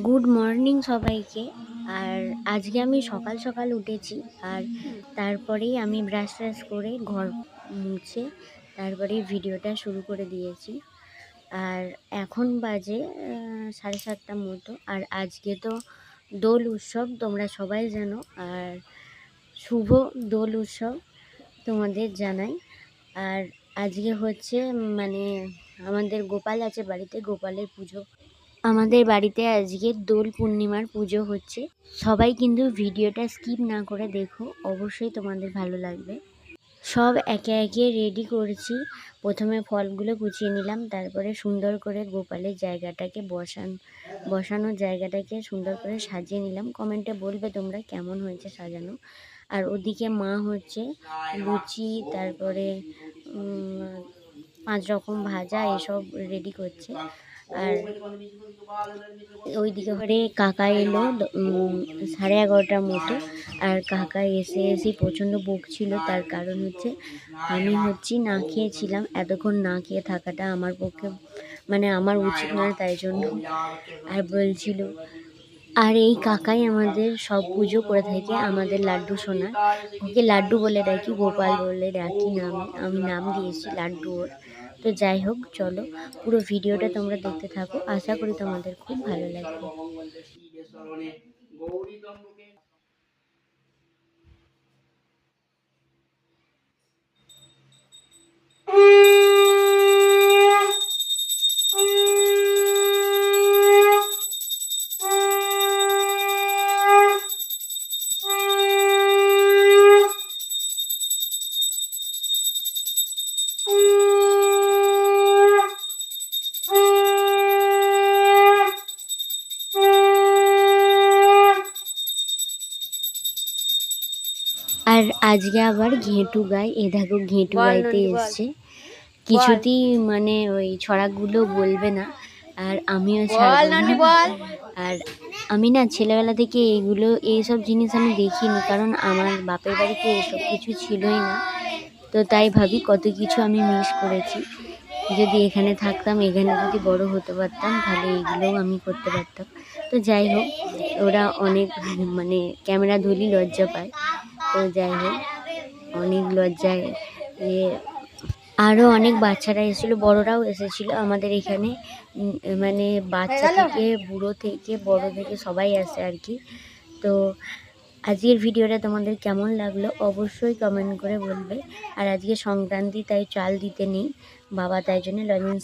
Good morning সবাইকে। আর আজকে আমি সকাল সকাল উঠেছি, আর তারপরেই আমি ব্রাশ ট্রাশ করে ঘর মুছে তারপরে ভিডিওটা শুরু করে দিয়েছি। আর এখন বাজে 7:30 মতো। আর আজকে তো দোল উৎসব, তোমরা সবাই জানো। আর শুভ দোল উৎসব তোমাদের জানাই। আর আজকে হচ্ছে মানে আমাদের গোপাল আছে বাড়িতে, গোপালের পুজো। আমাদের বাড়িতে আজকে দোল পূর্ণিমার পুজো হচ্ছে। সবাই কিন্তু ভিডিওটা স্কিপ না করে দেখো, অবশ্যই তোমাদের ভালো লাগবে। সব একে একে রেডি করেছি। প্রথমে ফলগুলো কুচিয়ে নিলাম, তারপরে সুন্দর করে গোপালের জায়গাটাকে বসানোর জায়গাটাকে সুন্দর করে সাজিয়ে নিলাম। কমেন্টে বলবে তোমরা কেমন হয়েছে সাজানো। আর ওদিকে মা হচ্ছে লুচি, তারপরে 5 রকম ভাজা এসব রেডি করছে। আর ওইদিকে ঘরে কাকা এলো 11:30টার মতো। আর কাকা এসে প্রচণ্ড বকছিল, তার কারণ হচ্ছে আমি না খেয়েছিলাম। এতক্ষণ না খেয়ে থাকাটা আমার পক্ষে মানে আমার উচিত নয়, তাই জন্য। আর বলছিল, আর এই কাকাই আমাদের সব পুজো করে থাকে, আমাদের লাড্ডু সোনা। ওকে লাড্ডু বলে ডাকি, গোপাল বলে ডাকি না, আমি নাম দিয়েছি লাড্ডু ওর। তো যাই হোক, চলো পুরো ভিডিওটা তোমরা দেখতে থাকো, আশা করি তোমাদের খুব ভালো লাগবে। আর আজকে আবার ঘেঁটু গায়, এ দেখো ঘেঁটু গাইতে এসছে। কিছুতেই মানে ওই ছড়াগুলো বলবে না, আর আমিও ছাড়বো না। আর আমি না ছেলেবেলা থেকে এইসব জিনিস আমি দেখিনি, কারণ আমার বাপের বাড়িতে এসব কিছু ছিলই না। তো তাই ভাবি কত কিছু আমি মিস করেছি। যদি এখানে থাকতাম, এখানে যদি বড় হতে পারতাম, তাহলে এইগুলোও আমি করতে পারতাম। তো যাই হোক, ওরা অনেক মানে ক্যামেরা ধরলেই লজ্জা পায়। তো যাই হোক, অনেক লজ্জায় আরও অনেক বাচ্চারা এসেছিলো, বড়রাও এসেছিলো আমাদের এখানে। মানে বাচ্চা থেকে বুড়ো থেকে বড় থেকে সবাই আসে আর কি। তো আজকের ভিডিওটা তোমাদের কেমন লাগলো অবশ্যই কমেন্ট করে বলবে। আর আজকে সংক্রান্তি, তাই চাল দিতে নেই বাবা, তাই জন্য লজেন্স